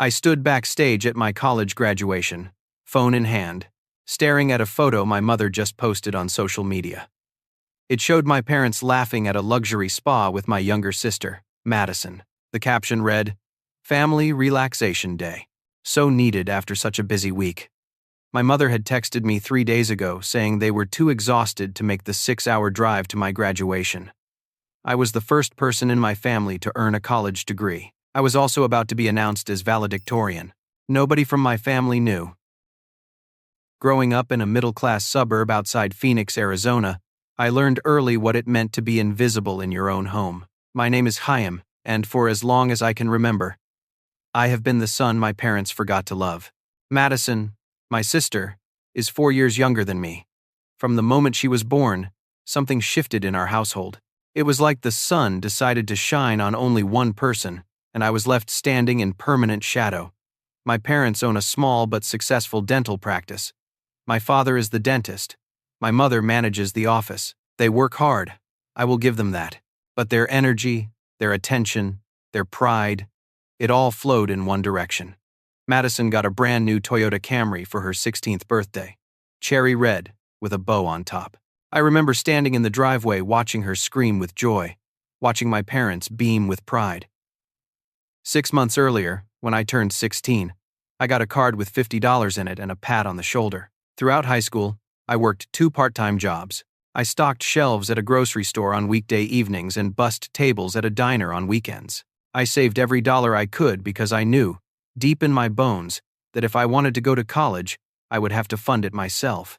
I stood backstage at my college graduation, phone in hand, staring at a photo my mother just posted on social media. It showed my parents laughing at a luxury spa with my younger sister, Madison. The caption read, "Family Relaxation Day. So needed after such a busy week." My mother had texted me 3 days ago saying they were too exhausted to make the 6-hour drive to my graduation. I was the first person in my family to earn a college degree. I was also about to be announced as valedictorian. Nobody from my family knew. Growing up in a middle-class suburb outside Phoenix, Arizona, I learned early what it meant to be invisible in your own home. My name is Chaim, and for as long as I can remember, I have been the son my parents forgot to love. Madison, my sister, is 4 years younger than me. From the moment she was born, something shifted in our household. It was like the sun decided to shine on only one person, and I was left standing in permanent shadow. My parents own a small but successful dental practice. My father is the dentist. My mother manages the office. They work hard. I will give them that. But their energy, their attention, their pride, it all flowed in one direction. Madison got a brand new Toyota Camry for her 16th birthday. Cherry red, with a bow on top. I remember standing in the driveway watching her scream with joy, watching my parents beam with pride. 6 months earlier, when I turned 16, I got a card with $50 in it and a pat on the shoulder. Throughout high school, I worked 2 part-time jobs. I stocked shelves at a grocery store on weekday evenings and bussed tables at a diner on weekends. I saved every dollar I could because I knew, deep in my bones, that if I wanted to go to college, I would have to fund it myself.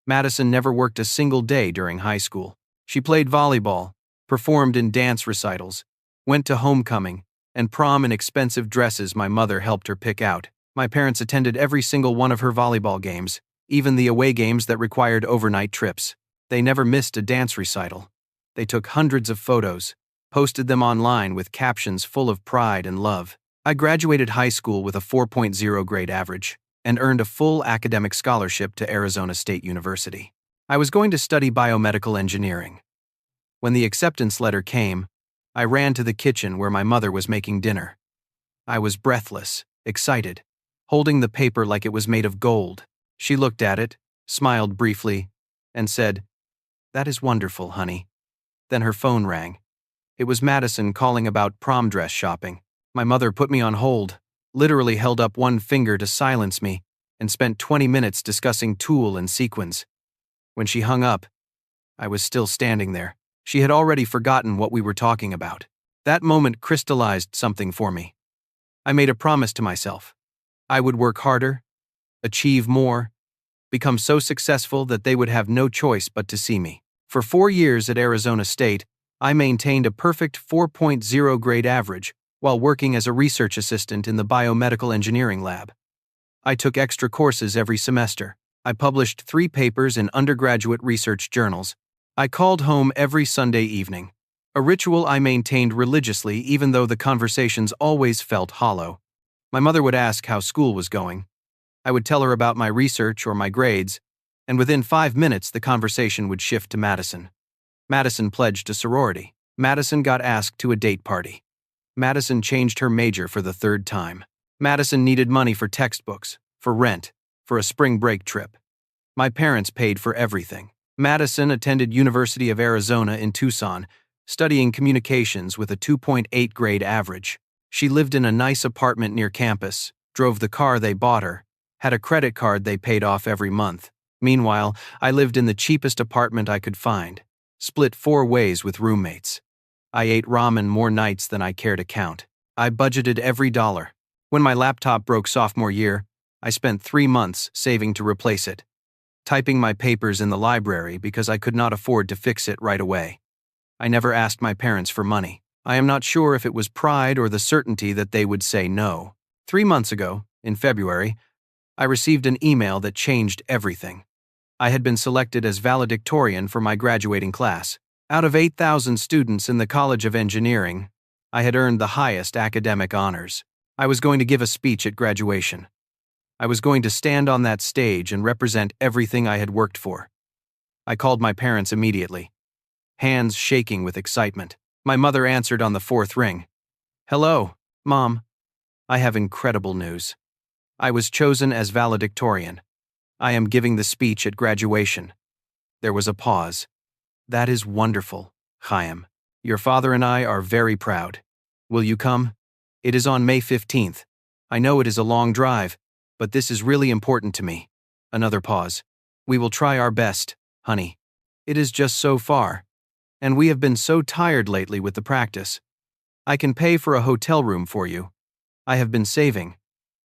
Madison never worked a single day during high school. She played volleyball, performed in dance recitals, went to homecoming, and prom in expensive dresses my mother helped her pick out. My parents attended every single one of her volleyball games, even the away games that required overnight trips. They never missed a dance recital. They took hundreds of photos, posted them online with captions full of pride and love. I graduated high school with a 4.0 grade average and earned a full academic scholarship to Arizona State University. I was going to study biomedical engineering. When the acceptance letter came, I ran to the kitchen where my mother was making dinner. I was breathless, excited, holding the paper like it was made of gold. She looked at it, smiled briefly, and said, "That is wonderful, honey." Then her phone rang. It was Madison calling about prom dress shopping. My mother put me on hold, literally held up one finger to silence me, and spent 20 minutes discussing tulle and sequins. When she hung up, I was still standing there. She had already forgotten what we were talking about. That moment crystallized something for me. I made a promise to myself. I would work harder, achieve more, become so successful that they would have no choice but to see me. For 4 years at Arizona State, I maintained a perfect 4.0 grade average while working as a research assistant in the biomedical engineering lab. I took extra courses every semester. I published 3 papers in undergraduate research journals. I called home every Sunday evening, a ritual I maintained religiously even though the conversations always felt hollow. My mother would ask how school was going. I would tell her about my research or my grades, and within 5 minutes the conversation would shift to Madison. Madison pledged to sorority. Madison got asked to a date party. Madison changed her major for the 3rd time. Madison needed money for textbooks, for rent, for a spring break trip. My parents paid for everything. Madison attended University of Arizona in Tucson, studying communications with a 2.8 grade average. She lived in a nice apartment near campus, drove the car they bought her, had a credit card they paid off every month. Meanwhile, I lived in the cheapest apartment I could find, split 4 ways with roommates. I ate ramen more nights than I care to count. I budgeted every dollar. When my laptop broke sophomore year, I spent 3 months saving to replace it, typing my papers in the library because I could not afford to fix it right away. I never asked my parents for money. I am not sure if it was pride or the certainty that they would say no. 3 months ago, in February, I received an email that changed everything. I had been selected as valedictorian for my graduating class. Out of 8,000 students in the College of Engineering, I had earned the highest academic honors. I was going to give a speech at graduation. I was going to stand on that stage and represent everything I had worked for. I called my parents immediately, hands shaking with excitement. My mother answered on the 4th ring. "Hello, Mom." I have incredible news. I was chosen as valedictorian. I am giving the speech at graduation. There was a pause. That is wonderful, Chaim. Your father and I are very proud. Will you come? It is on May 15th. I know it is a long drive, but this is really important to me. Another pause. We will try our best, honey. It is just so far. And we have been so tired lately with the practice. I can pay for a hotel room for you. I have been saving.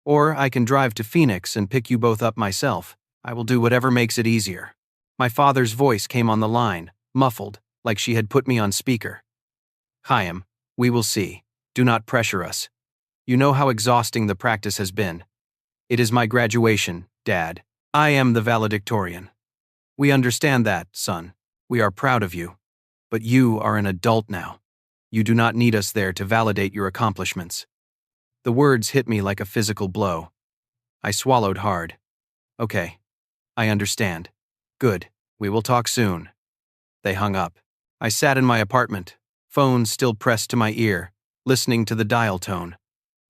Or I can drive to Phoenix and pick you both up myself. I will do whatever makes it easier. My father's voice came on the line, muffled, like she had put me on speaker. Chaim, we will see. Do not pressure us. You know how exhausting the practice has been. It is my graduation, Dad. I am the valedictorian. We understand that, son. We are proud of you. But you are an adult now. You do not need us there to validate your accomplishments. The words hit me like a physical blow. I swallowed hard. Okay. I understand. Good. We will talk soon. They hung up. I sat in my apartment, phone still pressed to my ear, listening to the dial tone.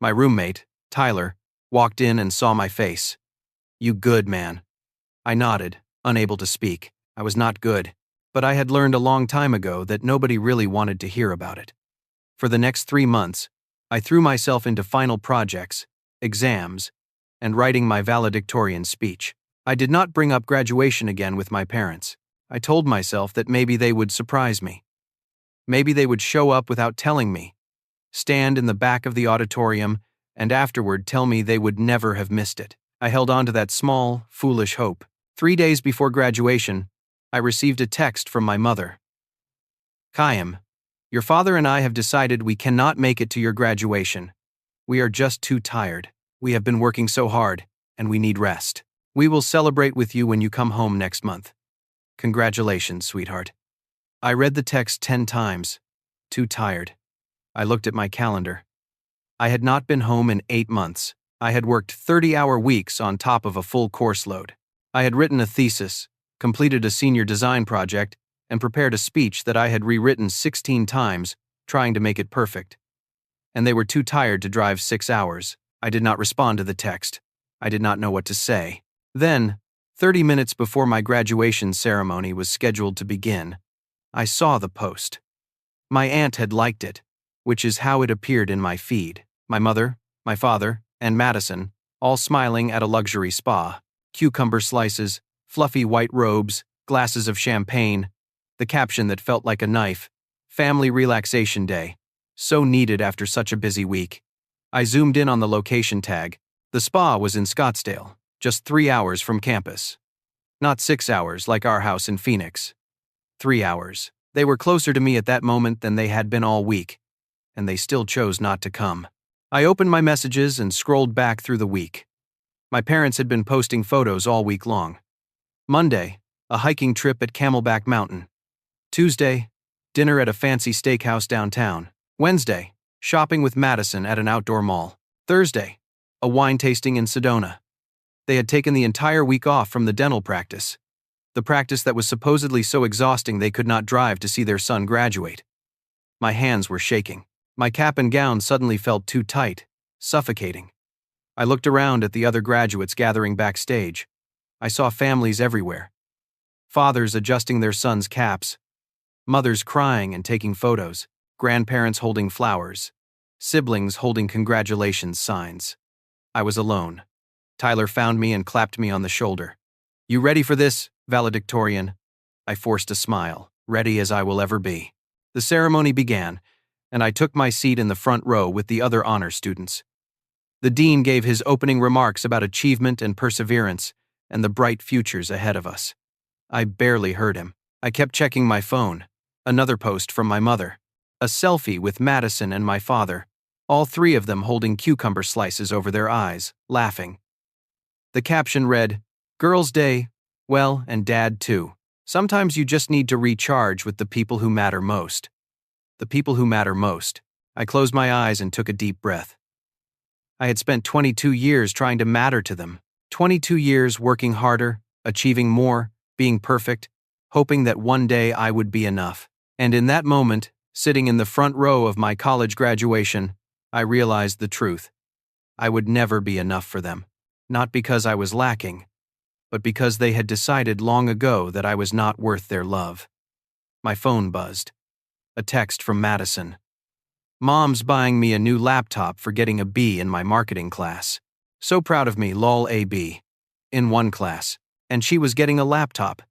My roommate, Tyler, walked in and saw my face. You good, man? I nodded, unable to speak. I was not good, but I had learned a long time ago that nobody really wanted to hear about it. For the next 3 months, I threw myself into final projects, exams, and writing my valedictorian speech. I did not bring up graduation again with my parents. I told myself that maybe they would surprise me. Maybe they would show up without telling me, stand in the back of the auditorium, and afterward tell me they would never have missed it. I held on to that small, foolish hope. 3 days before graduation, I received a text from my mother. Chaim, your father and I have decided we cannot make it to your graduation. We are just too tired. We have been working so hard, and we need rest. We will celebrate with you when you come home next month. Congratulations, sweetheart. I read the text 10 times. Too tired. I looked at my calendar. I had not been home in 8 months. I had worked 30-hour weeks on top of a full course load. I had written a thesis, completed a senior design project, and prepared a speech that I had rewritten 16 times, trying to make it perfect. And they were too tired to drive 6 hours. I did not respond to the text. I did not know what to say. Then, 30 minutes before my graduation ceremony was scheduled to begin, I saw the post. My aunt had liked it, which is how it appeared in my feed. My mother, my father, and Madison, all smiling at a luxury spa. Cucumber slices, fluffy white robes, glasses of champagne. The caption that felt like a knife. Family relaxation day. So needed after such a busy week. I zoomed in on the location tag. The spa was in Scottsdale, just 3 hours from campus. Not 6 hours like our house in Phoenix. 3 hours. They were closer to me at that moment than they had been all week, and they still chose not to come. I opened my messages and scrolled back through the week. My parents had been posting photos all week long. Monday, a hiking trip at Camelback Mountain. Tuesday, dinner at a fancy steakhouse downtown. Wednesday, shopping with Madison at an outdoor mall. Thursday, a wine tasting in Sedona. They had taken the entire week off from the dental practice. The practice that was supposedly so exhausting they could not drive to see their son graduate. My hands were shaking. My cap and gown suddenly felt too tight, suffocating. I looked around at the other graduates gathering backstage. I saw families everywhere. Fathers adjusting their sons' caps. Mothers crying and taking photos. Grandparents holding flowers. Siblings holding congratulations signs. I was alone. Tyler found me and clapped me on the shoulder. You ready for this, valedictorian? I forced a smile, ready as I will ever be. The ceremony began, and I took my seat in the front row with the other honor students. The dean gave his opening remarks about achievement and perseverance and the bright futures ahead of us. I barely heard him. I kept checking my phone. Another post from my mother. A selfie with Madison and my father, all 3 of them holding cucumber slices over their eyes, laughing. The caption read, Girls' Day, well, and Dad too. Sometimes you just need to recharge with the people who matter most. The people who matter most. I closed my eyes and took a deep breath. I had spent 22 years trying to matter to them. 22 years working harder, achieving more, being perfect, hoping that one day I would be enough. And in that moment, sitting in the front row of my college graduation, I realized the truth. I would never be enough for them. Not because I was lacking, but because they had decided long ago that I was not worth their love. My phone buzzed. A text from Madison. Mom's buying me a new laptop for getting a B in my marketing class. So proud of me, lol AB. In one class. And she was getting a laptop.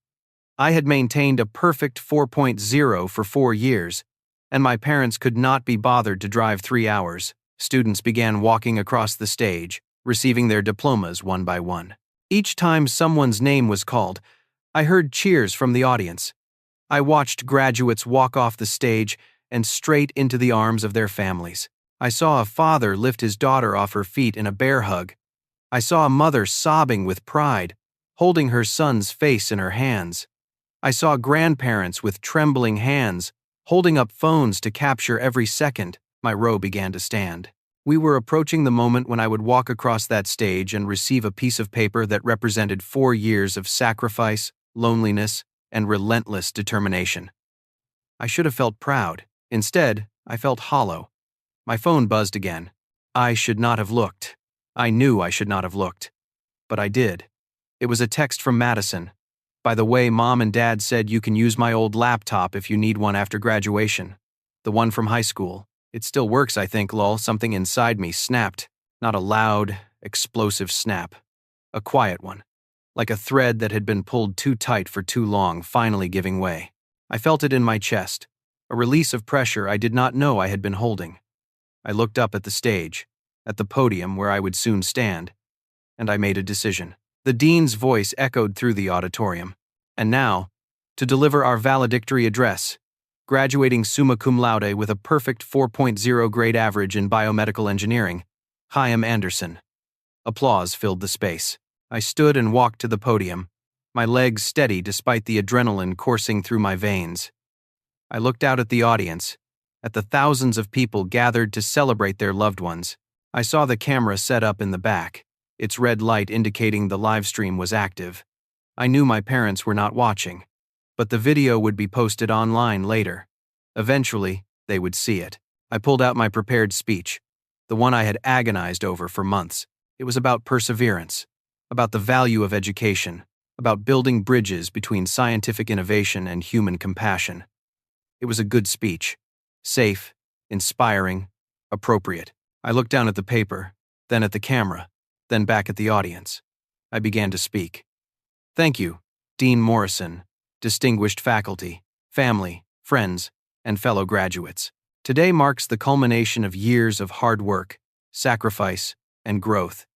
I had maintained a perfect 4.0 for 4 years, and my parents could not be bothered to drive 3 hours. Students began walking across the stage, receiving their diplomas one by one. Each time someone's name was called, I heard cheers from the audience. I watched graduates walk off the stage and straight into the arms of their families. I saw a father lift his daughter off her feet in a bear hug. I saw a mother sobbing with pride, holding her son's face in her hands. I saw grandparents with trembling hands, holding up phones to capture every second. My row began to stand. We were approaching the moment when I would walk across that stage and receive a piece of paper that represented 4 years of sacrifice, loneliness, and relentless determination. I should have felt proud. Instead, I felt hollow. My phone buzzed again. I should not have looked. I knew I should not have looked. But I did. It was a text from Madison. By the way, Mom and Dad said you can use my old laptop if you need one after graduation. The one from high school. It still works, I think, lol. Something inside me snapped. Not a loud, explosive snap. A quiet one. Like a thread that had been pulled too tight for too long, finally giving way. I felt it in my chest. A release of pressure I did not know I had been holding. I looked up at the stage, at the podium where I would soon stand, and I made a decision. The dean's voice echoed through the auditorium. And now, to deliver our valedictory address, graduating summa cum laude with a perfect 4.0 grade average in biomedical engineering, Chaim Anderson. Applause filled the space. I stood and walked to the podium, my legs steady despite the adrenaline coursing through my veins. I looked out at the audience, at the thousands of people gathered to celebrate their loved ones. I saw the camera set up in the back, its red light indicating the live stream was active. I knew my parents were not watching, but the video would be posted online later. Eventually, they would see it. I pulled out my prepared speech, the one I had agonized over for months. It was about perseverance, about the value of education, about building bridges between scientific innovation and human compassion. It was a good speech. Safe, inspiring, appropriate. I looked down at the paper, then at the camera, then back at the audience. I began to speak. Thank you, Dean Morrison, distinguished faculty, family, friends, and fellow graduates. Today marks the culmination of years of hard work, sacrifice, and growth.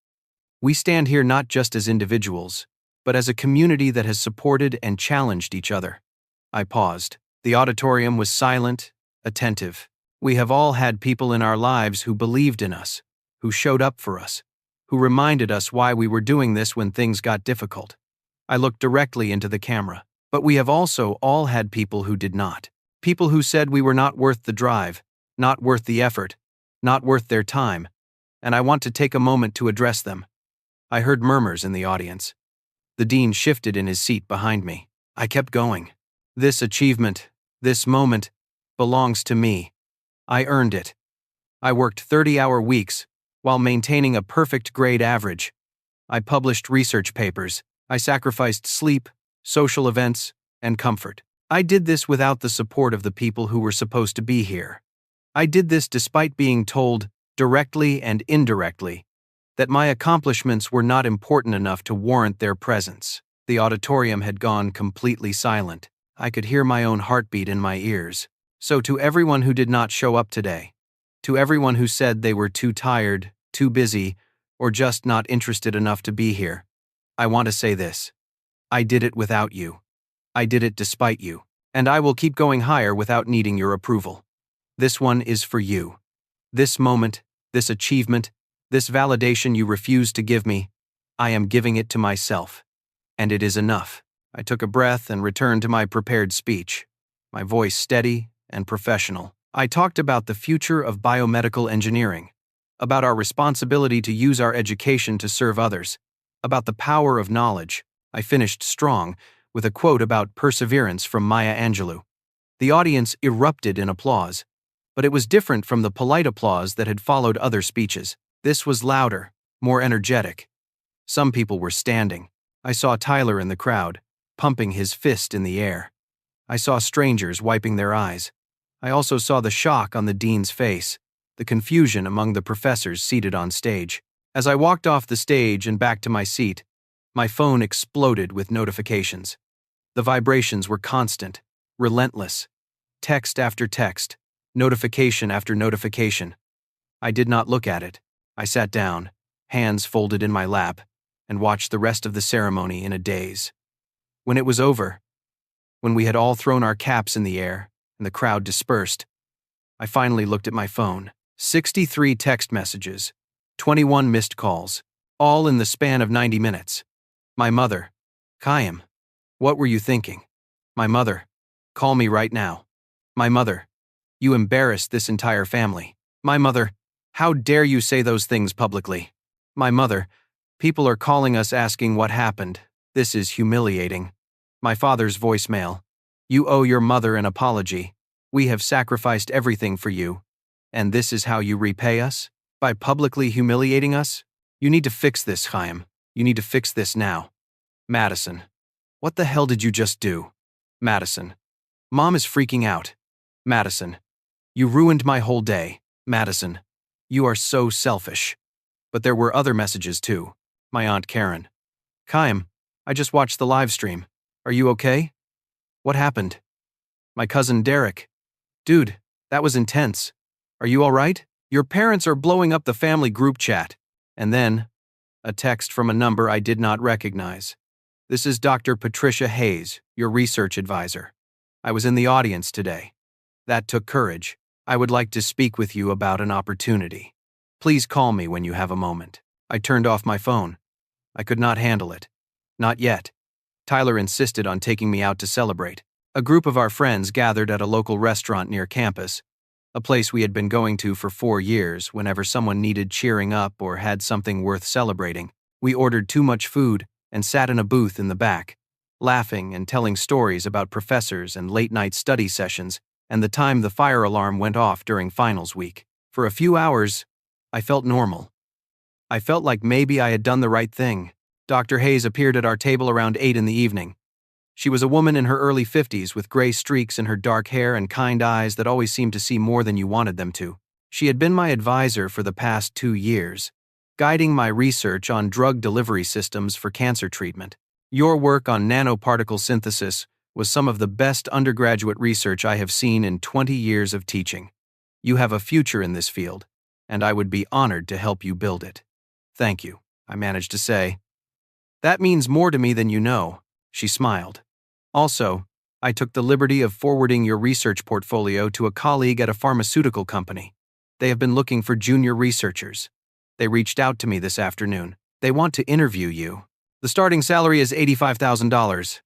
We stand here not just as individuals, but as a community that has supported and challenged each other. I paused. The auditorium was silent, attentive. We have all had people in our lives who believed in us, who showed up for us, who reminded us why we were doing this when things got difficult. I looked directly into the camera. But we have also all had people who did not. People who said we were not worth the drive, not worth the effort, not worth their time, and I want to take a moment to address them. I heard murmurs in the audience. The dean shifted in his seat behind me. I kept going. This achievement, this moment, belongs to me. I earned it. I worked 30-hour weeks while maintaining a perfect grade average. I published research papers. I sacrificed sleep, social events, and comfort. I did this without the support of the people who were supposed to be here. I did this despite being told, directly and indirectly, that my accomplishments were not important enough to warrant their presence. The auditorium had gone completely silent. I could hear my own heartbeat in my ears. So to everyone who did not show up today, to everyone who said they were too tired, too busy, or just not interested enough to be here, I want to say this. I did it without you. I did it despite you. And I will keep going higher without needing your approval. This one is for you. This moment, this achievement, this validation you refuse to give me, I am giving it to myself. And it is enough. I took a breath and returned to my prepared speech, my voice steady and professional. I talked about the future of biomedical engineering, about our responsibility to use our education to serve others, about the power of knowledge. I finished strong, with a quote about perseverance from Maya Angelou. The audience erupted in applause, but it was different from the polite applause that had followed other speeches. This was louder, more energetic. Some people were standing. I saw Tyler in the crowd, pumping his fist in the air. I saw strangers wiping their eyes. I also saw the shock on the dean's face, the confusion among the professors seated on stage. As I walked off the stage and back to my seat, my phone exploded with notifications. The vibrations were constant, relentless. Text after text, notification after notification. I did not look at it. I sat down, hands folded in my lap, and watched the rest of the ceremony in a daze. When it was over, when we had all thrown our caps in the air and the crowd dispersed, I finally looked at my phone. 63 text messages, 21 missed calls, all in the span of 90 minutes. My mother, Chaim, what were you thinking? My mother, call me right now. My mother, you embarrassed this entire family. My mother, how dare you say those things publicly? My mother, people are calling us asking what happened. This is humiliating. My father's voicemail, you owe your mother an apology. We have sacrificed everything for you. And this is how you repay us? By publicly humiliating us? You need to fix this, Chaim. You need to fix this now. Madison. What the hell did you just do? Madison. Mom is freaking out. Madison. You ruined my whole day. Madison. You are so selfish. But there were other messages too. My Aunt Karen. Chaim, I just watched the live stream. Are you okay? What happened? My cousin Derek. Dude, that was intense. Are you all right? Your parents are blowing up the family group chat. And then, a text from a number I did not recognize. This is Dr. Patricia Hayes, your research advisor. I was in the audience today. That took courage. I would like to speak with you about an opportunity. Please call me when you have a moment. I turned off my phone. I could not handle it. Not yet. Tyler insisted on taking me out to celebrate. A group of our friends gathered at a local restaurant near campus, a place we had been going to for 4 years whenever someone needed cheering up or had something worth celebrating. We ordered too much food and sat in a booth in the back, laughing and telling stories about professors and late-night study sessions and the time the fire alarm went off during finals week. For a few hours, I felt normal. I felt like maybe I had done the right thing. Dr. Hayes appeared at our table around 8 in the evening. She was a woman in her early 50s with gray streaks in her dark hair and kind eyes that always seemed to see more than you wanted them to. She had been my advisor for the past 2 years, guiding my research on drug delivery systems for cancer treatment. Your work on nanoparticle synthesis was some of the best undergraduate research I have seen in 20 years of teaching. You have a future in this field, and I would be honored to help you build it. Thank you, I managed to say. That means more to me than you know, she smiled. Also, I took the liberty of forwarding your research portfolio to a colleague at a pharmaceutical company. They have been looking for junior researchers. They reached out to me this afternoon. They want to interview you. The starting salary is $85,000.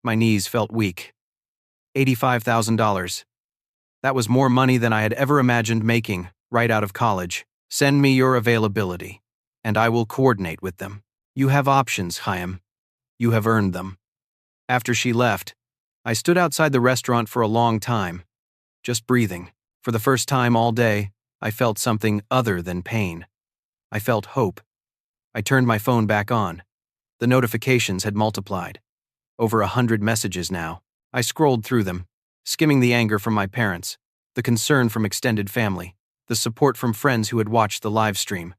My knees felt weak. $85,000. That was more money than I had ever imagined making right out of college. Send me your availability, and I will coordinate with them. You have options, Chaim. You have earned them. After she left, I stood outside the restaurant for a long time, just breathing. For the first time all day, I felt something other than pain. I felt hope. I turned my phone back on. The notifications had multiplied. Over 100 messages now. I scrolled through them, skimming the anger from my parents, the concern from extended family, the support from friends who had watched the live stream.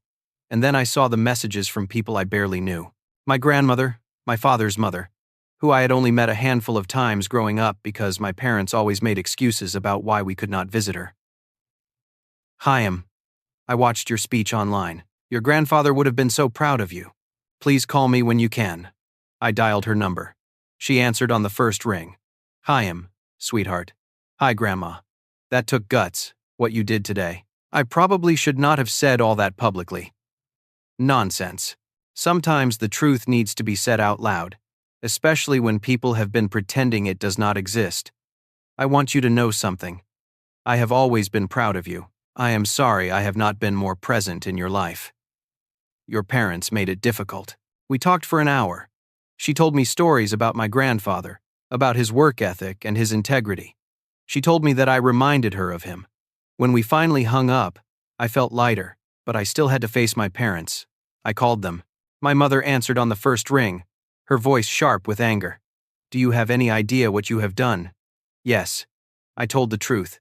And then I saw the messages from people I barely knew. My grandmother, my father's mother, who I had only met a handful of times growing up because my parents always made excuses about why we could not visit her. Chaim, I watched your speech online. Your grandfather would have been so proud of you. Please call me when you can. I dialed her number. She answered on the first ring. Chaim, sweetheart. Hi, Grandma. That took guts, what you did today. I probably should not have said all that publicly. Nonsense. Sometimes the truth needs to be said out loud, especially when people have been pretending it does not exist. I want you to know something. I have always been proud of you. I am sorry I have not been more present in your life. Your parents made it difficult. We talked for an hour. She told me stories about my grandfather, about his work ethic and his integrity. She told me that I reminded her of him. When we finally hung up, I felt lighter, but I still had to face my parents. I called them. My mother answered on the first ring, her voice sharp with anger. Do you have any idea what you have done? Yes. I told the truth.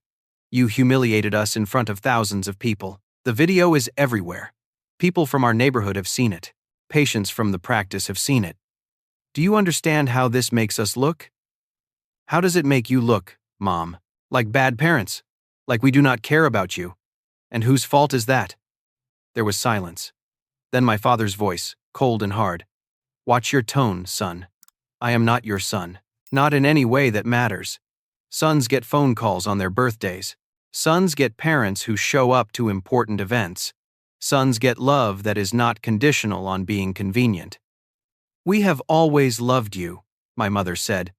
You humiliated us in front of thousands of people. The video is everywhere. People from our neighborhood have seen it. Patients from the practice have seen it. Do you understand how this makes us look? How does it make you look, Mom? Like bad parents? Like we do not care about you? And whose fault is that? There was silence. Then my father's voice, cold and hard. Watch your tone, son. I am not your son. Not in any way that matters. Sons get phone calls on their birthdays. Sons get parents who show up to important events. Sons get love that is not conditional on being convenient. We have always loved you, my mother said,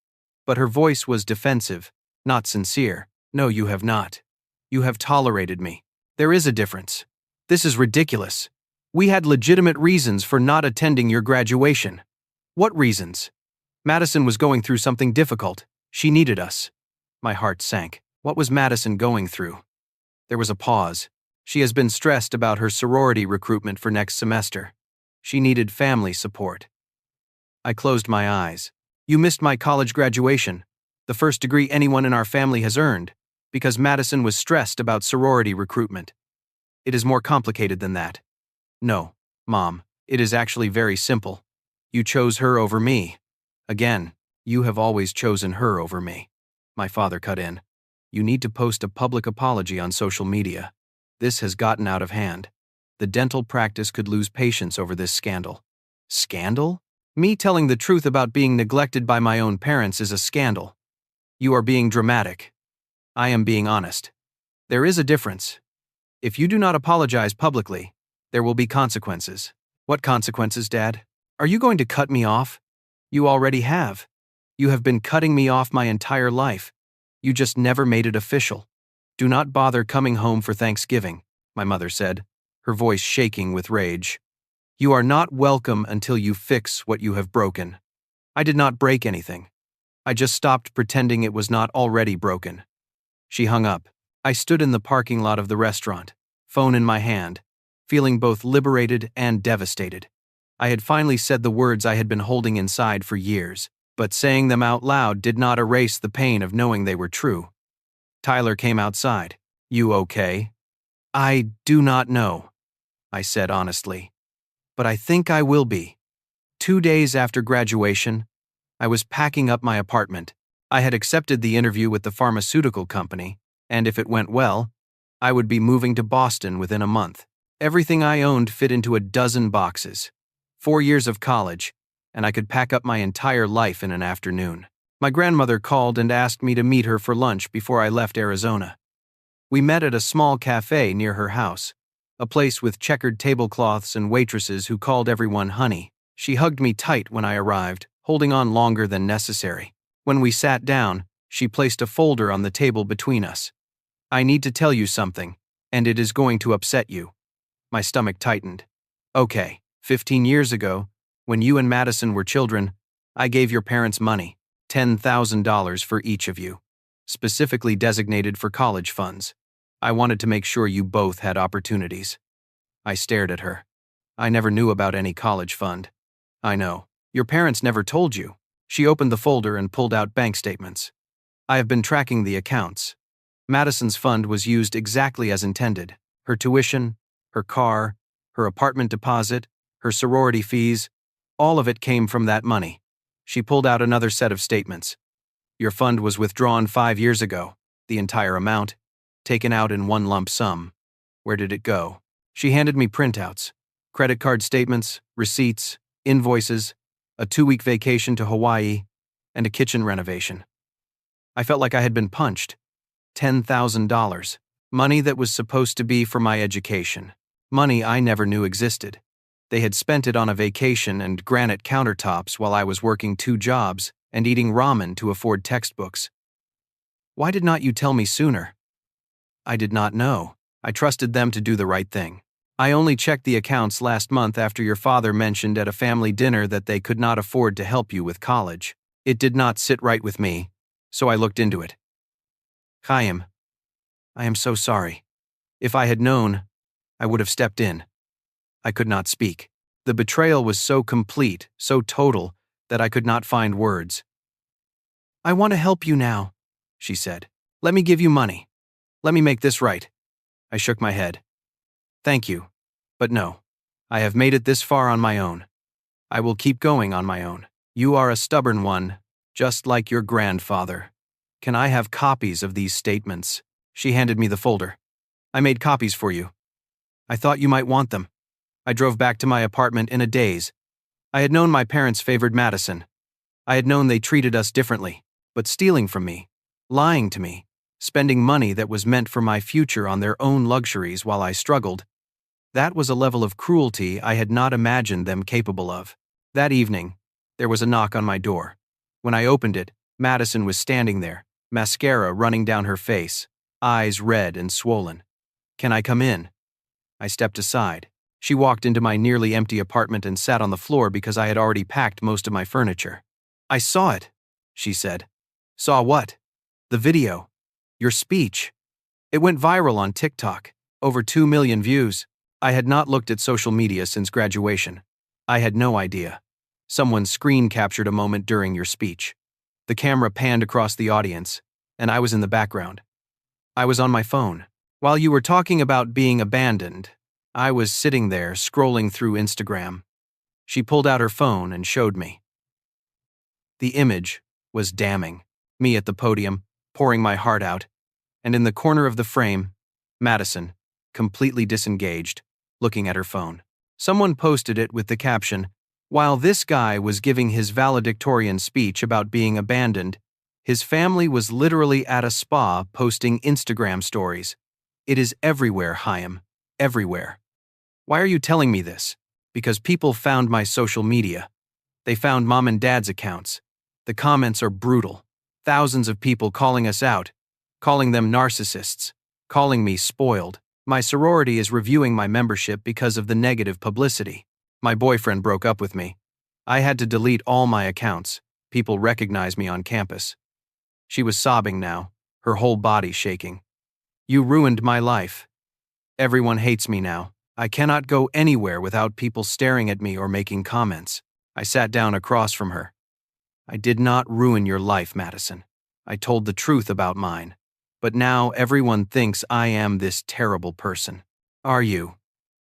but her voice was defensive, not sincere. No, you have not. You have tolerated me. There is a difference. This is ridiculous. We had legitimate reasons for not attending your graduation. What reasons? Madison was going through something difficult. She needed us. My heart sank. What was Madison going through? There was a pause. She has been stressed about her sorority recruitment for next semester. She needed family support. I closed my eyes. You missed my college graduation, the first degree anyone in our family has earned, because Madison was stressed about sorority recruitment. It is more complicated than that. No, Mom, it is actually very simple. You chose her over me. Again, you have always chosen her over me. My father cut in. You need to post a public apology on social media. This has gotten out of hand. The dental practice could lose patients over this scandal. Scandal? Me telling the truth about being neglected by my own parents is a scandal. You are being dramatic. I am being honest. There is a difference. If you do not apologize publicly, there will be consequences. What consequences, Dad? Are you going to cut me off? You already have. You have been cutting me off my entire life. You just never made it official. Do not bother coming home for Thanksgiving, my mother said, her voice shaking with rage. You are not welcome until you fix what you have broken. I did not break anything. I just stopped pretending it was not already broken. She hung up. I stood in the parking lot of the restaurant, phone in my hand, feeling both liberated and devastated. I had finally said the words I had been holding inside for years, but saying them out loud did not erase the pain of knowing they were true. Tyler came outside. You okay? I do not know, I said honestly. But I think I will be. 2 days after graduation, I was packing up my apartment. I had accepted the interview with the pharmaceutical company, and if it went well, I would be moving to Boston within a month. Everything I owned fit into a dozen boxes. 4 years of college, and I could pack up my entire life in an afternoon. My grandmother called and asked me to meet her for lunch before I left Arizona. We met at a small cafe near her house, a place with checkered tablecloths and waitresses who called everyone honey. She hugged me tight when I arrived, holding on longer than necessary. When we sat down, she placed a folder on the table between us. I need to tell you something, and it is going to upset you. My stomach tightened. Okay, 15 years ago, when you and Madison were children, I gave your parents money, $10,000 for each of you, specifically designated for college funds. I wanted to make sure you both had opportunities. I stared at her. I never knew about any college fund. I know. Your parents never told you. She opened the folder and pulled out bank statements. I have been tracking the accounts. Madison's fund was used exactly as intended. Her tuition, her car, her apartment deposit, her sorority fees, all of it came from that money. She pulled out another set of statements. Your fund was withdrawn 5 years ago, the entire amount, taken out in one lump sum. Where did it go? She handed me printouts, credit card statements, receipts, invoices, a 2-week vacation to Hawaii, and a kitchen renovation. I felt like I had been punched. $10,000. Money that was supposed to be for my education. Money I never knew existed. They had spent it on a vacation and granite countertops while I was working 2 jobs and eating ramen to afford textbooks. Why did not you tell me sooner? I did not know. I trusted them to do the right thing. I only checked the accounts last month after your father mentioned at a family dinner that they could not afford to help you with college. It did not sit right with me, so I looked into it. Chaim, I am so sorry. If I had known, I would have stepped in. I could not speak. The betrayal was so complete, so total, that I could not find words. "I want to help you now," she said. "Let me give you money. Let me make this right." I shook my head. "Thank you, but no. I have made it this far on my own. I will keep going on my own. You are a stubborn one, just like your grandfather. Can I have copies of these statements?" She handed me the folder. "I made copies for you. I thought you might want them." I drove back to my apartment in a daze. I had known my parents favored Madison. I had known they treated us differently, but stealing from me, lying to me, spending money that was meant for my future on their own luxuries while I struggled, that was a level of cruelty I had not imagined them capable of. That evening, there was a knock on my door. When I opened it, Madison was standing there, mascara running down her face, eyes red and swollen. "Can I come in?" I stepped aside. She walked into my nearly empty apartment and sat on the floor because I had already packed most of my furniture. "I saw it," she said. "Saw what?" "The video. Your speech. It went viral on TikTok. Over 2 million views." I had not looked at social media since graduation. I had no idea. "Someone screen captured a moment during your speech. The camera panned across the audience, and I was in the background. I was on my phone. While you were talking about being abandoned, I was sitting there scrolling through Instagram." She pulled out her phone and showed me. The image was damning. Me at the podium, pouring my heart out, and in the corner of the frame, Madison, completely disengaged, looking at her phone. Someone posted it with the caption, "While this guy was giving his valedictorian speech about being abandoned, his family was literally at a spa posting Instagram stories. It is everywhere, Chaim. Everywhere." "Why are you telling me this?" "Because people found my social media. They found mom and dad's accounts. The comments are brutal. Thousands of people calling us out, calling them narcissists, calling me spoiled. My sorority is reviewing my membership because of the negative publicity. My boyfriend broke up with me. I had to delete all my accounts. People recognize me on campus." She was sobbing now, her whole body shaking. "You ruined my life. Everyone hates me now. I cannot go anywhere without people staring at me or making comments." I sat down across from her. "I did not ruin your life, Madison. I told the truth about mine. But now everyone thinks I am this terrible person." "Are you?"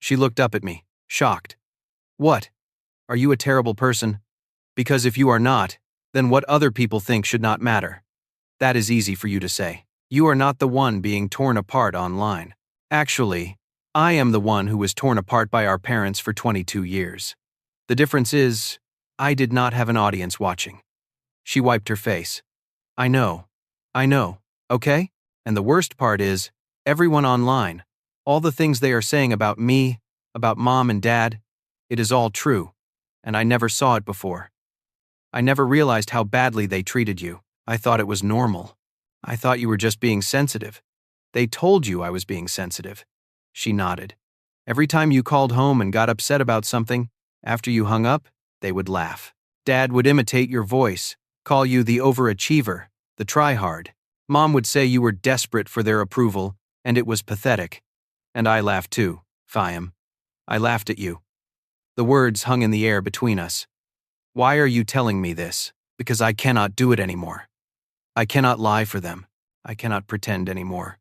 She looked up at me, shocked. "What? Are you a terrible person? Because if you are not, then what other people think should not matter. That is easy for you to say. You are not the one being torn apart online. Actually, I am the one who was torn apart by our parents for 22 years. The difference is, I did not have an audience watching." She wiped her face. I know, okay? And the worst part is, everyone online, all the things they are saying about me, about mom and dad, it is all true, and I never saw it before. I never realized how badly they treated you. I thought it was normal. I thought you were just being sensitive. They told you I was being sensitive." She nodded. "Every time you called home and got upset about something, after you hung up, they would laugh. Dad would imitate your voice, call you the overachiever, the tryhard. Mom would say you were desperate for their approval, and it was pathetic. And I laughed too, Chaim. I laughed at you." The words hung in the air between us. "Why are you telling me this?" "Because I cannot do it anymore. I cannot lie for them. I cannot pretend anymore."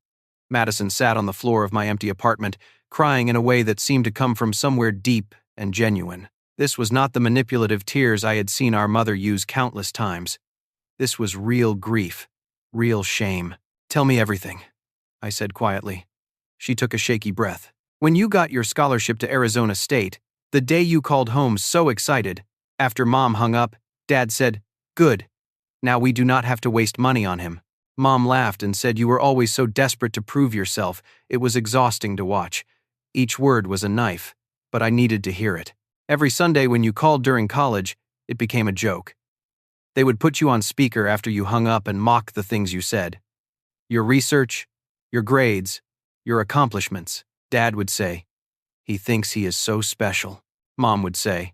Madison sat on the floor of my empty apartment, crying in a way that seemed to come from somewhere deep and genuine. This was not the manipulative tears I had seen our mother use countless times. This was real grief, real shame. "Tell me everything," I said quietly. She took a shaky breath. "When you got your scholarship to Arizona State, the day you called home so excited, after Mom hung up, Dad said, 'Good. Now we do not have to waste money on him.' Mom laughed and said you were always so desperate to prove yourself, it was exhausting to watch. Each word was a knife, but I needed to hear it. Every Sunday when you called during college, it became a joke. They would put you on speaker after you hung up and mock the things you said. Your research, your grades, your accomplishments. Dad would say, 'He thinks he is so special.' Mom would say,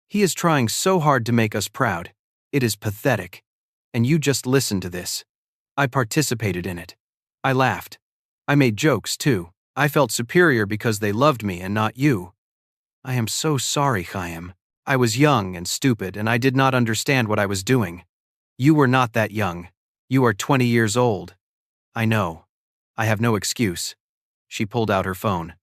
'He is trying so hard to make us proud. It is pathetic. And you just listen to this.' I participated in it. I laughed. I made jokes, too. I felt superior because they loved me and not you. I am so sorry, Chaim. I was young and stupid and I did not understand what I was doing. You were not that young. You are 20 years old. I know. I have no excuse. She pulled out her phone.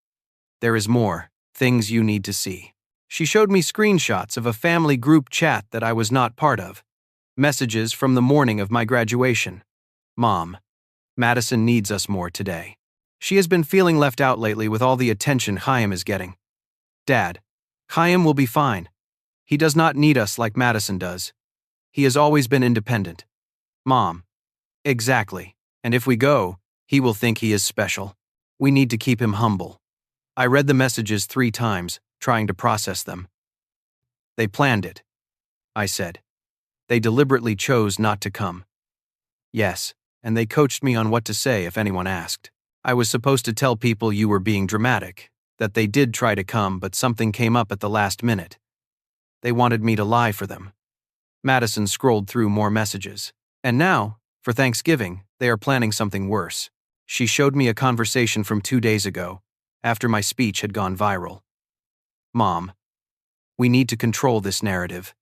There is more, things you need to see. She showed me screenshots of a family group chat that I was not part of. Messages from the morning of my graduation. Mom, Madison needs us more today. She has been feeling left out lately with all the attention Chaim is getting. Dad, Chaim will be fine. He does not need us like Madison does. He has always been independent. Mom, exactly. And if we go, he will think he is special. We need to keep him humble. I read the messages 3 times, trying to process them. They planned it, I said. They deliberately chose not to come. Yes, and they coached me on what to say if anyone asked. I was supposed to tell people you were being dramatic, that they did try to come but something came up at the last minute. They wanted me to lie for them. Madison scrolled through more messages. And now, for Thanksgiving, they are planning something worse. She showed me a conversation from 2 days ago, after my speech had gone viral. Mom, we need to control this narrative.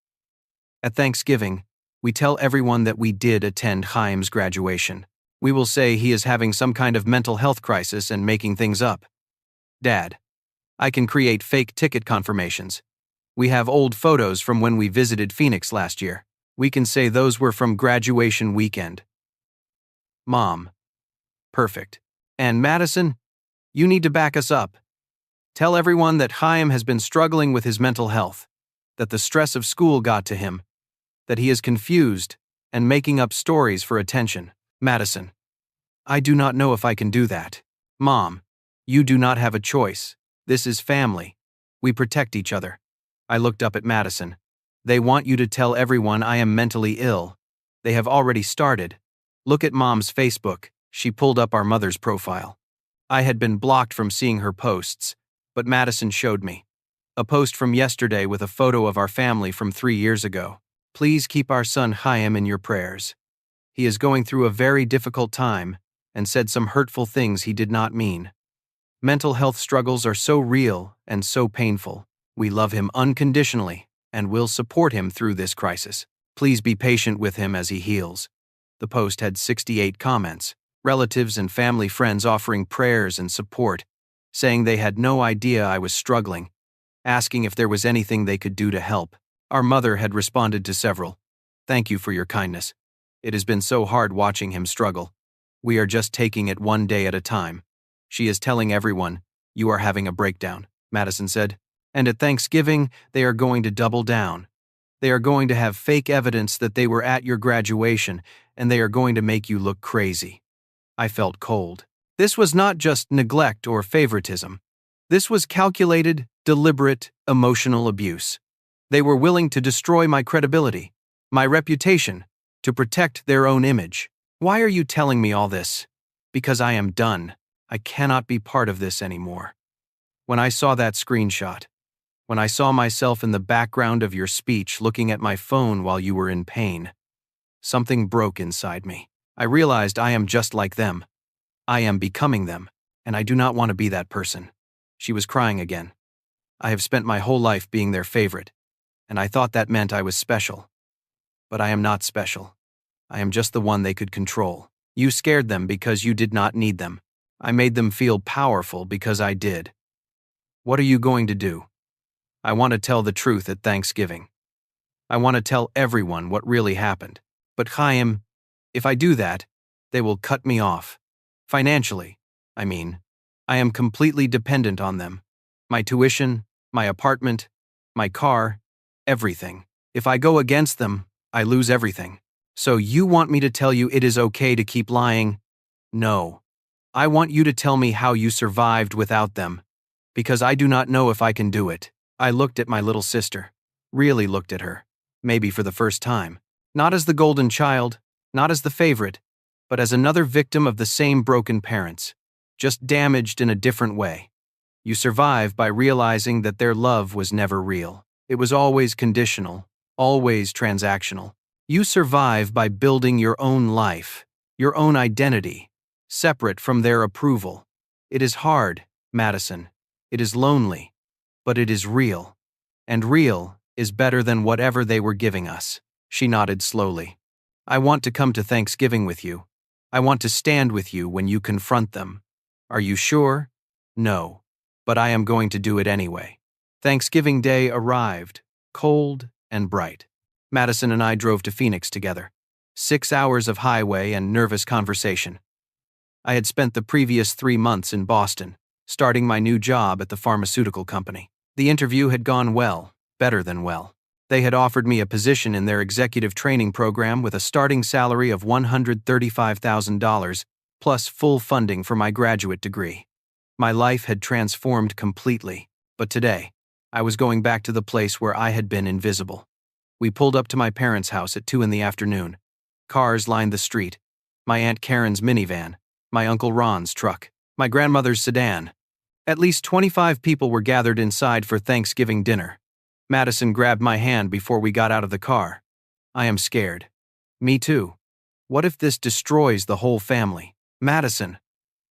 At Thanksgiving, we tell everyone that we did attend Chaim's graduation. We will say he is having some kind of mental health crisis and making things up. Dad, I can create fake ticket confirmations. We have old photos from when we visited Phoenix last year. We can say those were from graduation weekend. Mom, perfect. And Madison, you need to back us up. Tell everyone that Chaim has been struggling with his mental health, that the stress of school got to him, that he is confused and making up stories for attention. Madison, I do not know if I can do that. Mom, you do not have a choice. This is family. We protect each other. I looked up at Madison. They want you to tell everyone I am mentally ill. They have already started. Look at Mom's Facebook. She pulled up our mother's profile. I had been blocked from seeing her posts, but Madison showed me. A post from yesterday with a photo of our family from 3 years ago. Please keep our son Chaim in your prayers. He is going through a very difficult time and said some hurtful things he did not mean. Mental health struggles are so real and so painful. We love him unconditionally and will support him through this crisis. Please be patient with him as he heals. The post had 68 comments, relatives and family friends offering prayers and support, saying they had no idea I was struggling, asking if there was anything they could do to help. Our mother had responded to several. Thank you for your kindness. It has been so hard watching him struggle. We are just taking it one day at a time. She is telling everyone, you are having a breakdown, Madison said. And at Thanksgiving, they are going to double down. They are going to have fake evidence that they were at your graduation, and they are going to make you look crazy. I felt cold. This was not just neglect or favoritism. This was calculated, deliberate, emotional abuse. They were willing to destroy my credibility, my reputation, to protect their own image. Why are you telling me all this? Because I am done. I cannot be part of this anymore. When I saw that screenshot, when I saw myself in the background of your speech looking at my phone while you were in pain, something broke inside me. I realized I am just like them. I am becoming them, and I do not want to be that person. She was crying again. I have spent my whole life being their favorite, and I thought that meant I was special. But I am not special. I am just the one they could control. You scared them because you did not need them. I made them feel powerful because I did. What are you going to do? I want to tell the truth at Thanksgiving. I want to tell everyone what really happened. But Chaim, if I do that, they will cut me off. Financially, I mean. I am completely dependent on them. My tuition, my apartment, my car, everything. If I go against them, I lose everything. So you want me to tell you it is okay to keep lying? No. I want you to tell me how you survived without them, because I do not know if I can do it. I looked at my little sister, really looked at her, maybe for the first time. Not as the golden child, not as the favorite, but as another victim of the same broken parents, just damaged in a different way. You survive by realizing that their love was never real. It was always conditional, always transactional. You survive by building your own life, your own identity, separate from their approval. It is hard, Madison. It is lonely. But it is real. And real is better than whatever they were giving us. She nodded slowly. I want to come to Thanksgiving with you. I want to stand with you when you confront them. Are you sure? No. But I am going to do it anyway. Thanksgiving Day arrived, cold and bright. Madison and I drove to Phoenix together. 6 hours of highway and nervous conversation. I had spent the previous 3 months in Boston, starting my new job at the pharmaceutical company. The interview had gone well, better than well. They had offered me a position in their executive training program with a starting salary of $135,000, plus full funding for my graduate degree. My life had transformed completely, but today, I was going back to the place where I had been invisible. We pulled up to my parents' house at 2 in the afternoon. Cars lined the street. My Aunt Karen's minivan, my Uncle Ron's truck, my grandmother's sedan. At least 25 people were gathered inside for Thanksgiving dinner. Madison grabbed my hand before we got out of the car. I am scared. Me too. What if this destroys the whole family? Madison.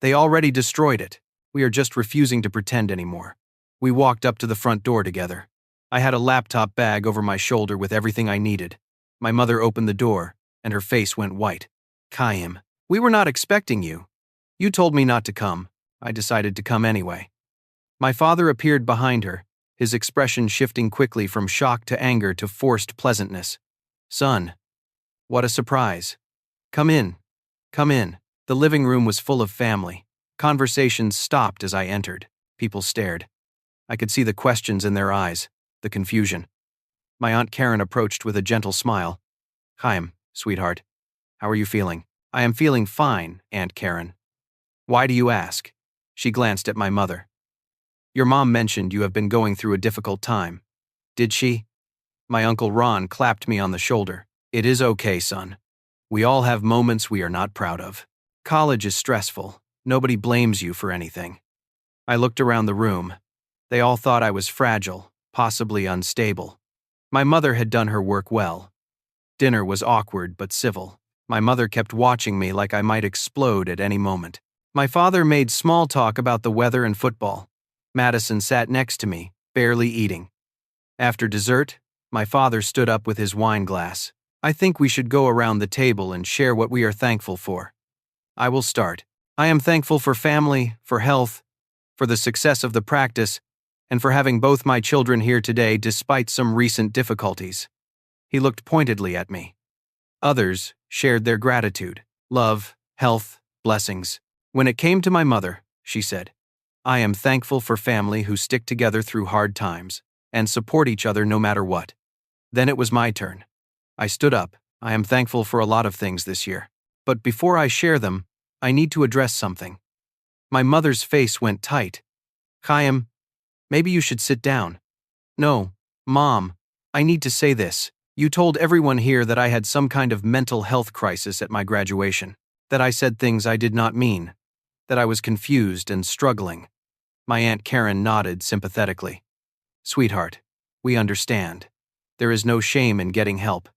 They already destroyed it. We are just refusing to pretend anymore. We walked up to the front door together. I had a laptop bag over my shoulder with everything I needed. My mother opened the door, and her face went white. Chaim, we were not expecting you. You told me not to come. I decided to come anyway. My father appeared behind her, his expression shifting quickly from shock to anger to forced pleasantness. Son. What a surprise. Come in. Come in. The living room was full of family. Conversations stopped as I entered. People stared. I could see the questions in their eyes, the confusion. My Aunt Karen approached with a gentle smile. Chaim, sweetheart. How are you feeling? I am feeling fine, Aunt Karen. Why do you ask? She glanced at my mother. Your mom mentioned you have been going through a difficult time. Did she? My Uncle Ron clapped me on the shoulder. It is okay, son. We all have moments we are not proud of. College is stressful. Nobody blames you for anything. I looked around the room. They all thought I was fragile, possibly unstable. My mother had done her work well. Dinner was awkward but civil. My mother kept watching me like I might explode at any moment. My father made small talk about the weather and football. Madison sat next to me, barely eating. After dessert, my father stood up with his wine glass. I think we should go around the table and share what we are thankful for. I will start. I am thankful for family, for health, for the success of the practice, and for having both my children here today despite some recent difficulties. He looked pointedly at me. Others shared their gratitude, love, health, blessings. When it came to my mother, she said, I am thankful for family who stick together through hard times and support each other no matter what. Then it was my turn. I stood up. I am thankful for a lot of things this year. But before I share them, I need to address something. My mother's face went tight. Chaim, maybe you should sit down. No, Mom, I need to say this. You told everyone here that I had some kind of mental health crisis at my graduation, that I said things I did not mean, that I was confused and struggling. My Aunt Karen nodded sympathetically. Sweetheart, we understand. There is no shame in getting help.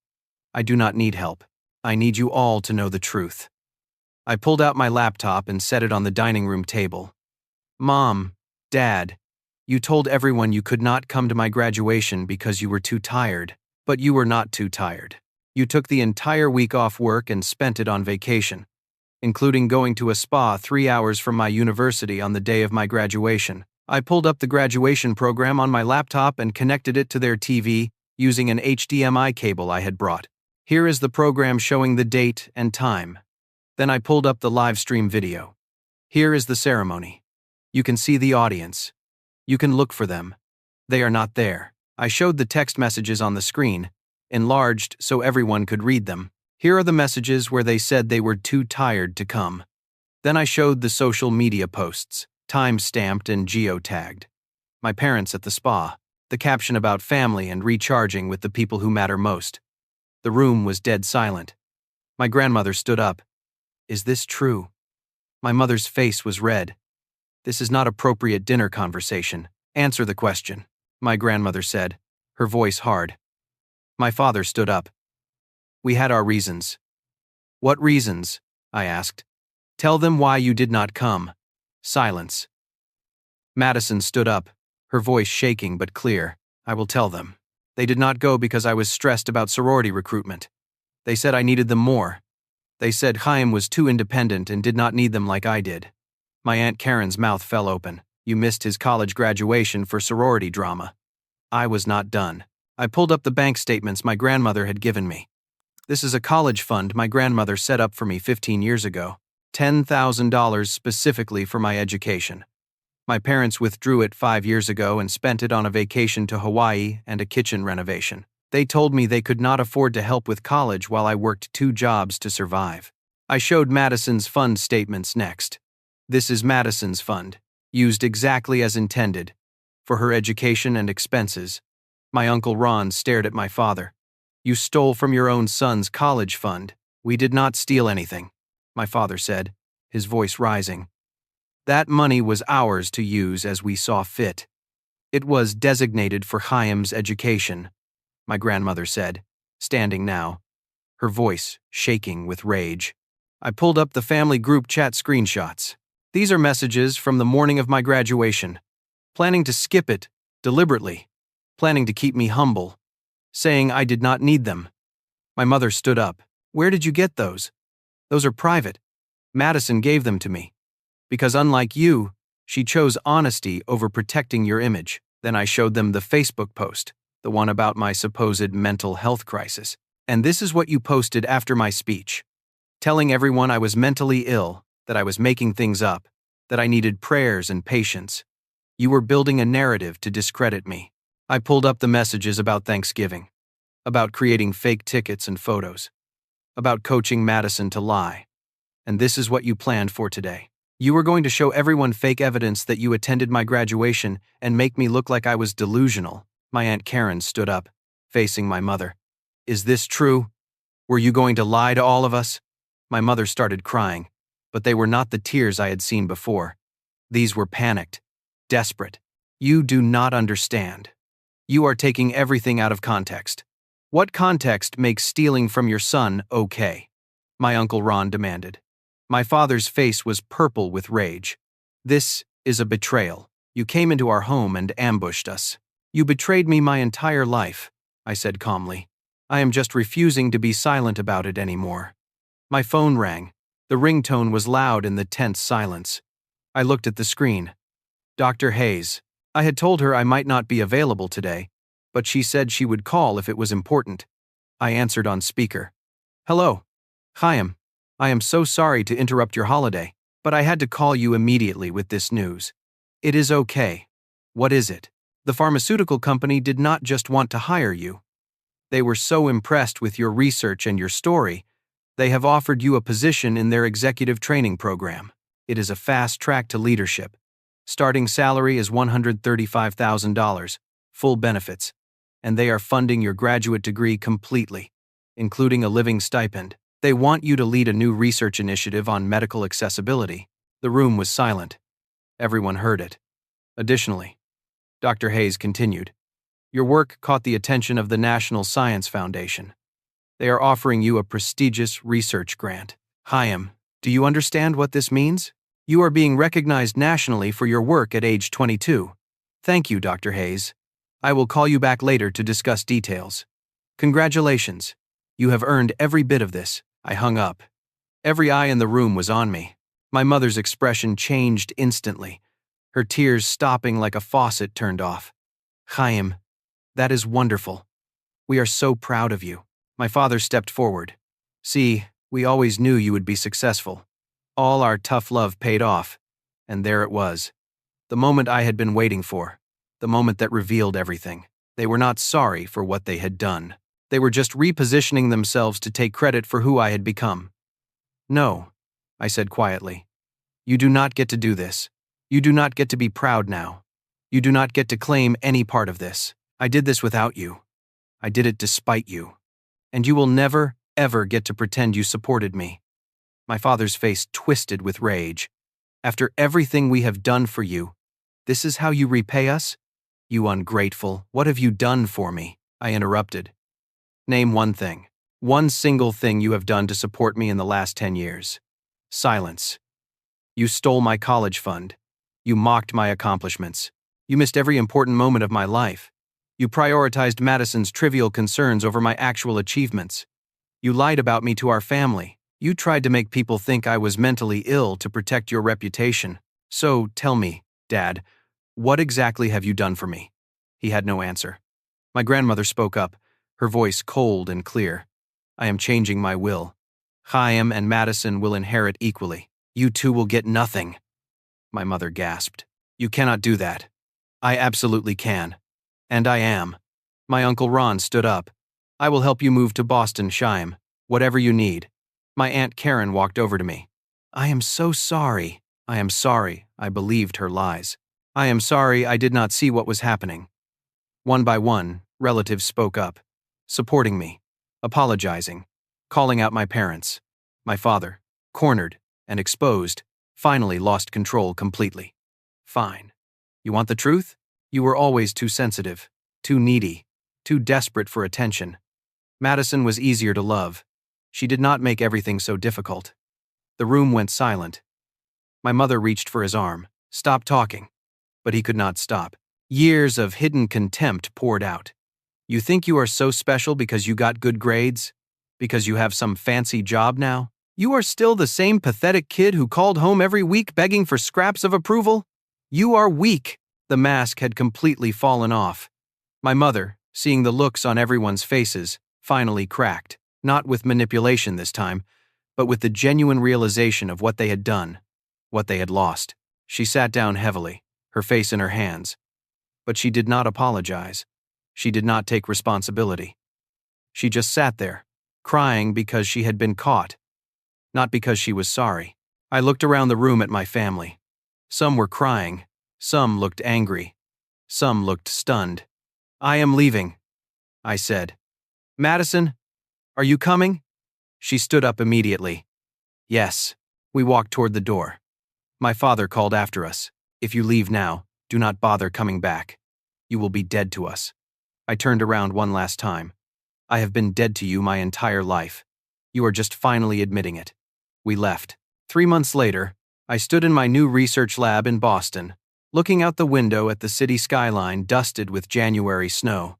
I do not need help. I need you all to know the truth. I pulled out my laptop and set it on the dining room table. Mom, Dad, you told everyone you could not come to my graduation because you were too tired, but you were not too tired. You took the entire week off work and spent it on vacation, including going to a spa 3 hours from my university on the day of my graduation. I pulled up the graduation program on my laptop and connected it to their TV using an HDMI cable I had brought. Here is the program showing the date and time. Then I pulled up the live stream video. Here is the ceremony. You can see the audience. You can look for them. They are not there. I showed the text messages on the screen, enlarged so everyone could read them. Here are the messages where they said they were too tired to come. Then I showed the social media posts, time-stamped and geotagged. My parents at the spa, the caption about family and recharging with the people who matter most. The room was dead silent. My grandmother stood up. Is this true? My mother's face was red. This is not appropriate dinner conversation. Answer the question, my grandmother said, her voice hard. My father stood up. We had our reasons. What reasons? I asked. Tell them why you did not come. Silence. Madison stood up, her voice shaking but clear. I will tell them. They did not go because I was stressed about sorority recruitment. They said I needed them more. They said Chaim was too independent and did not need them like I did. My Aunt Karen's mouth fell open. You missed his college graduation for sorority drama. I was not done. I pulled up the bank statements my grandmother had given me. This is a college fund my grandmother set up for me 15 years ago. $10,000 specifically for my education. My parents withdrew it 5 years ago and spent it on a vacation to Hawaii and a kitchen renovation. They told me they could not afford to help with college while I worked 2 jobs to survive. I showed Madison's fund statements next. This is Madison's fund, used exactly as intended, for her education and expenses. My Uncle Ron stared at my father. You stole from your own son's college fund. We did not steal anything, my father said, his voice rising. That money was ours to use as we saw fit. It was designated for Chaim's education, my grandmother said, standing now, her voice shaking with rage. I pulled up the family group chat screenshots. These are messages from the morning of my graduation, planning to skip it, deliberately, planning to keep me humble, saying I did not need them. My mother stood up. Where did you get those? Those are private. Madison gave them to me. Because unlike you, she chose honesty over protecting your image. Then I showed them the Facebook post, the one about my supposed mental health crisis. And this is what you posted after my speech. Telling everyone I was mentally ill, that I was making things up, that I needed prayers and patience. You were building a narrative to discredit me. I pulled up the messages about Thanksgiving, about creating fake tickets and photos, about coaching Madison to lie. And this is what you planned for today. You were going to show everyone fake evidence that you attended my graduation and make me look like I was delusional. My Aunt Karen stood up, facing my mother. Is this true? Were you going to lie to all of us? My mother started crying, but they were not the tears I had seen before. These were panicked, desperate. You do not understand. You are taking everything out of context. What context makes stealing from your son okay? My Uncle Ron demanded. My father's face was purple with rage. This is a betrayal. You came into our home and ambushed us. You betrayed me my entire life, I said calmly. I am just refusing to be silent about it anymore. My phone rang. The ringtone was loud in the tense silence. I looked at the screen. Dr. Hayes. I had told her I might not be available today, but she said she would call if it was important. I answered on speaker. Hello. Chaim. I am so sorry to interrupt your holiday, but I had to call you immediately with this news. It is okay. What is it? The pharmaceutical company did not just want to hire you. They were so impressed with your research and your story, they have offered you a position in their executive training program. It is a fast track to leadership. Starting salary is $135,000, full benefits, and they are funding your graduate degree completely, including a living stipend. They want you to lead a new research initiative on medical accessibility. The room was silent. Everyone heard it. Additionally, Dr. Hayes continued, your work caught the attention of the National Science Foundation. They are offering you a prestigious research grant. Chaim, do you understand what this means? You are being recognized nationally for your work at age 22. Thank you, Dr. Hayes. I will call you back later to discuss details. Congratulations. You have earned every bit of this. I hung up. Every eye in the room was on me. My mother's expression changed instantly, her tears stopping like a faucet turned off. Chaim, that is wonderful. We are so proud of you. My father stepped forward. See, we always knew you would be successful. All our tough love paid off, and there it was. The moment I had been waiting for. The moment that revealed everything. They were not sorry for what they had done. They were just repositioning themselves to take credit for who I had become. No, I said quietly. You do not get to do this. You do not get to be proud now. You do not get to claim any part of this. I did this without you. I did it despite you. And you will never, ever get to pretend you supported me. My father's face twisted with rage. After everything we have done for you, this is how you repay us? You ungrateful, what have you done for me? I interrupted. Name one thing. One single thing you have done to support me in the last 10 years. Silence. You stole my college fund. You mocked my accomplishments. You missed every important moment of my life. You prioritized Madison's trivial concerns over my actual achievements. You lied about me to our family. You tried to make people think I was mentally ill to protect your reputation. So, tell me, Dad, what exactly have you done for me? He had no answer. My grandmother spoke up, her voice cold and clear. I am changing my will. Chaim and Madison will inherit equally. You two will get nothing. My mother gasped. You cannot do that. I absolutely can. And I am. My Uncle Ron stood up. I will help you move to Boston, Chaim. Whatever you need. My Aunt Karen walked over to me. I am so sorry. I am sorry. I believed her lies. I am sorry I did not see what was happening. One by one, relatives spoke up, supporting me, apologizing, calling out my parents. My father, cornered and exposed, finally lost control completely. Fine. You want the truth? You were always too sensitive, too needy, too desperate for attention. Madison was easier to love. She did not make everything so difficult. The room went silent. My mother reached for his arm. Stop talking. But he could not stop. Years of hidden contempt poured out. You think you are so special because you got good grades? Because you have some fancy job now? You are still the same pathetic kid who called home every week begging for scraps of approval? You are weak. The mask had completely fallen off. My mother, seeing the looks on everyone's faces, finally cracked, not with manipulation this time, but with the genuine realization of what they had done, what they had lost. She sat down heavily, her face in her hands. But she did not apologize. She did not take responsibility. She just sat there, crying because she had been caught, not because she was sorry. I looked around the room at my family. Some were crying, some looked angry, some looked stunned. I am leaving, I said. Madison, are you coming? She stood up immediately. Yes. We walked toward the door. My father called after us. If you leave now, do not bother coming back. You will be dead to us. I turned around one last time. I have been dead to you my entire life. You are just finally admitting it. We left. 3 months later, I stood in my new research lab in Boston, looking out the window at the city skyline dusted with January snow.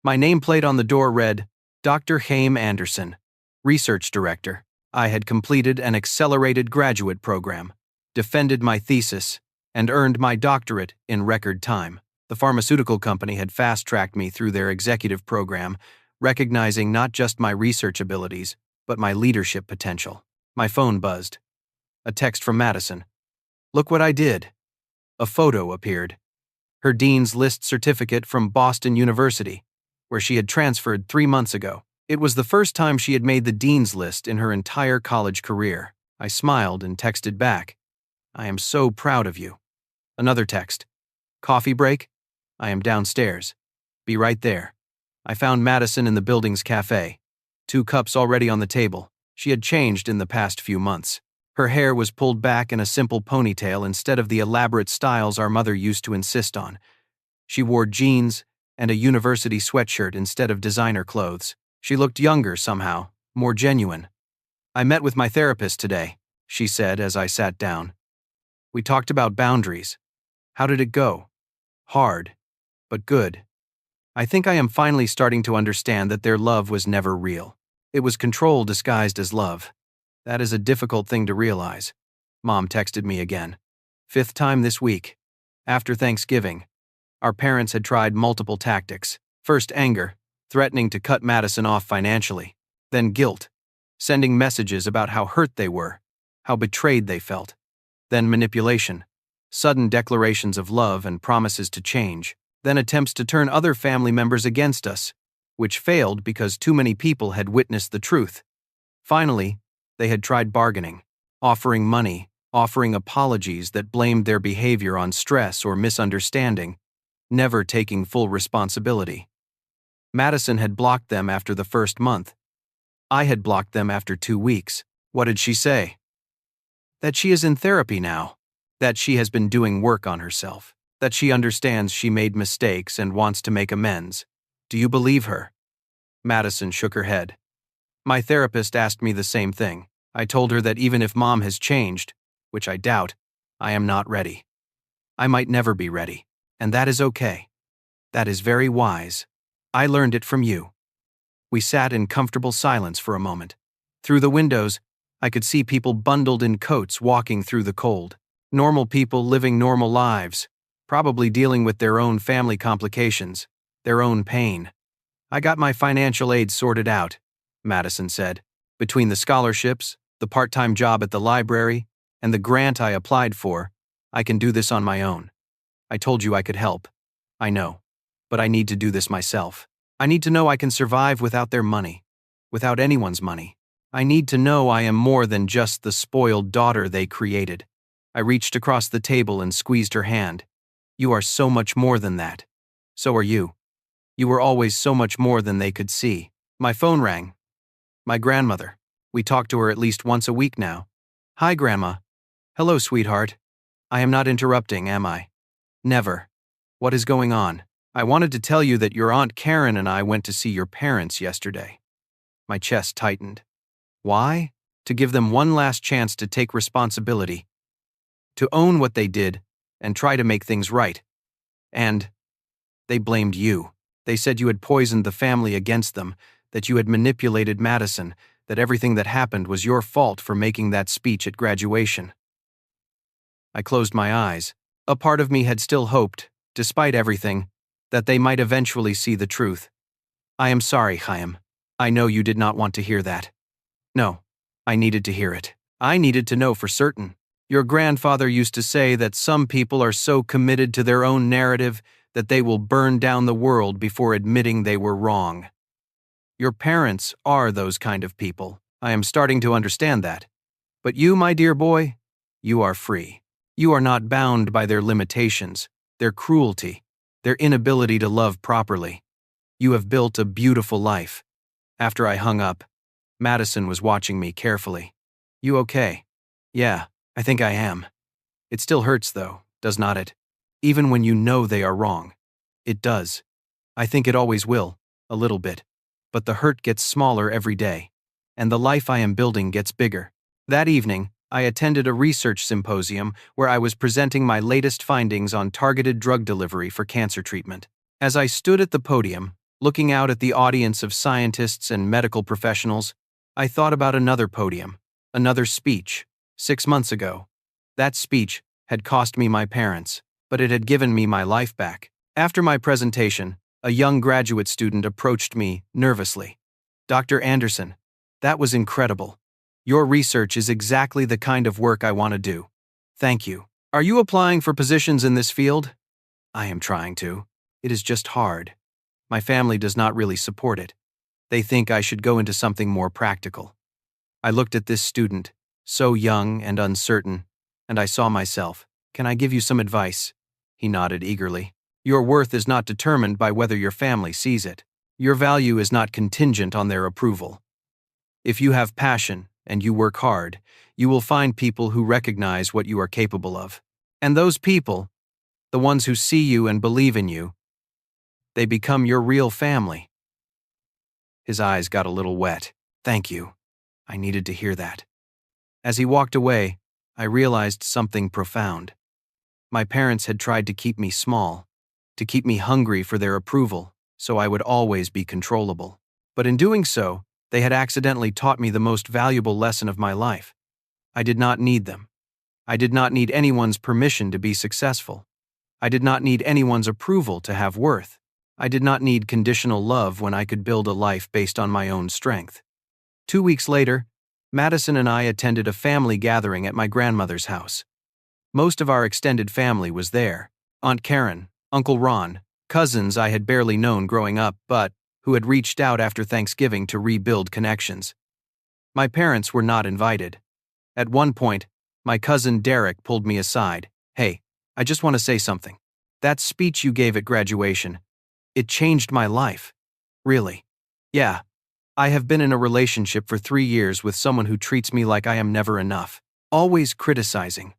My nameplate on the door read, Dr. Chaim Anderson, Research Director. I had completed an accelerated graduate program, defended my thesis, and earned my doctorate in record time. The pharmaceutical company had fast-tracked me through their executive program, recognizing not just my research abilities, but my leadership potential. My phone buzzed. A text from Madison. Look what I did. A photo appeared. Her Dean's List certificate from Boston University, where she had transferred 3 months ago. It was the first time she had made the Dean's List in her entire college career. I smiled and texted back. I am so proud of you. Another text. Coffee break? I am downstairs. Be right there. I found Madison in the building's cafe. 2 cups already on the table. She had changed in the past few months. Her hair was pulled back in a simple ponytail instead of the elaborate styles our mother used to insist on. She wore jeans and a university sweatshirt instead of designer clothes. She looked younger somehow, more genuine. I met with my therapist today, she said as I sat down. We talked about boundaries. How did it go? Hard, but good. I think I am finally starting to understand that their love was never real. It was control disguised as love. That is a difficult thing to realize. Mom texted me again. 5th time this week. After Thanksgiving. Our parents had tried multiple tactics. First anger, threatening to cut Madison off financially. Then guilt, sending messages about how hurt they were, how betrayed they felt. Then manipulation, sudden declarations of love and promises to change. Then attempts to turn other family members against us, which failed because too many people had witnessed the truth. Finally, they had tried bargaining, offering money, offering apologies that blamed their behavior on stress or misunderstanding, never taking full responsibility. Madison had blocked them after the first month. I had blocked them after 2 weeks. What did she say? That she is in therapy now, that she has been doing work on herself, that she understands she made mistakes and wants to make amends. Do you believe her? Madison shook her head. My therapist asked me the same thing. I told her that even if Mom has changed, which I doubt, I am not ready. I might never be ready, and that is okay. That is very wise. I learned it from you. We sat in comfortable silence for a moment. Through the windows, I could see people bundled in coats walking through the cold. Normal people living normal lives, probably dealing with their own family complications, their own pain. I got my financial aid sorted out, Madison said. Between the scholarships, the part-time job at the library, and the grant I applied for, I can do this on my own. I told you I could help. I know. But I need to do this myself. I need to know I can survive without their money, without anyone's money. I need to know I am more than just the spoiled daughter they created. I reached across the table and squeezed her hand. You are so much more than that. So are you. You were always so much more than they could see. My phone rang. My grandmother. We talk to her at least once a week now. Hi, Grandma. Hello, sweetheart. I am not interrupting, am I? Never. What is going on? I wanted to tell you that your Aunt Karen and I went to see your parents yesterday. My chest tightened. Why? To give them one last chance to take responsibility. To own what they did and try to make things right. And they blamed you. They said you had poisoned the family against them, that you had manipulated Madison, that everything that happened was your fault for making that speech at graduation. I closed my eyes. A part of me had still hoped, despite everything, that they might eventually see the truth. I am sorry, Chaim. I know you did not want to hear that. No, I needed to hear it. I needed to know for certain. Your grandfather used to say that some people are so committed to their own narrative that they will burn down the world before admitting they were wrong. Your parents are those kind of people. I am starting to understand that. But you, my dear boy, you are free. You are not bound by their limitations, their cruelty, their inability to love properly. You have built a beautiful life. After I hung up, Madison was watching me carefully. You okay? Yeah, I think I am. It still hurts though, does not it? Even when you know they are wrong. It does. I think it always will, a little bit. But the hurt gets smaller every day. And the life I am building gets bigger. That evening, I attended a research symposium where I was presenting my latest findings on targeted drug delivery for cancer treatment. As I stood at the podium, looking out at the audience of scientists and medical professionals, I thought about another podium, another speech, 6 months ago. That speech had cost me my parents, but it had given me my life back. After my presentation, a young graduate student approached me nervously. Dr. Anderson, that was incredible. Your research is exactly the kind of work I want to do. Thank you. Are you applying for positions in this field? I am trying to. It is just hard. My family does not really support it. They think I should go into something more practical. I looked at this student, so young and uncertain, and I saw myself. Can I give you some advice? He nodded eagerly. Your worth is not determined by whether your family sees it. Your value is not contingent on their approval. If you have passion and you work hard, you will find people who recognize what you are capable of. And those people, the ones who see you and believe in you, they become your real family. His eyes got a little wet. Thank you. I needed to hear that. As he walked away, I realized something profound. My parents had tried to keep me small, to keep me hungry for their approval, so I would always be controllable. But in doing so, they had accidentally taught me the most valuable lesson of my life. I did not need them. I did not need anyone's permission to be successful. I did not need anyone's approval to have worth. I did not need conditional love when I could build a life based on my own strength. 2 weeks later, Madison and I attended a family gathering at my grandmother's house. Most of our extended family was there. Aunt Karen, Uncle Ron, cousins I had barely known growing up but who had reached out after Thanksgiving to rebuild connections. My parents were not invited. At one point, my cousin Derek pulled me aside. Hey, I just want to say something. That speech you gave at graduation, it changed my life. Really. Yeah. I have been in a relationship for 3 years with someone who treats me like I am never enough. Always criticizing.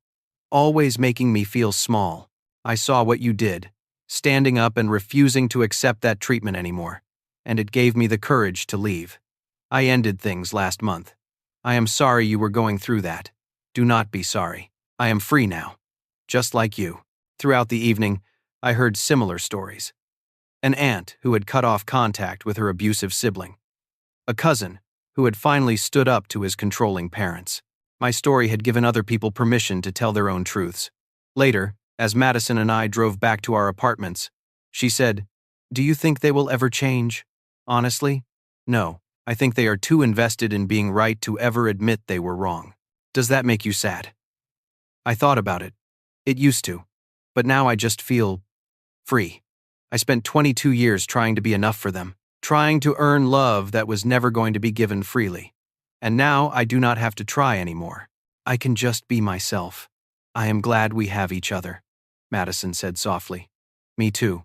Always making me feel small. I saw what you did, standing up and refusing to accept that treatment anymore. And it gave me the courage to leave. I ended things last month. I am sorry you were going through that. Do not be sorry. I am free now. Just like you. Throughout the evening, I heard similar stories. An aunt who had cut off contact with her abusive sibling. A cousin who had finally stood up to his controlling parents. My story had given other people permission to tell their own truths. Later, as Madison and I drove back to our apartments, she said, "Do you think they will ever change?" Honestly, no. I think they are too invested in being right to ever admit they were wrong. Does that make you sad? I thought about it. It used to. But now I just feel free. I spent 22 years trying to be enough for them, trying to earn love that was never going to be given freely. And now I do not have to try anymore. I can just be myself. I am glad we have each other, Madison said softly. Me too.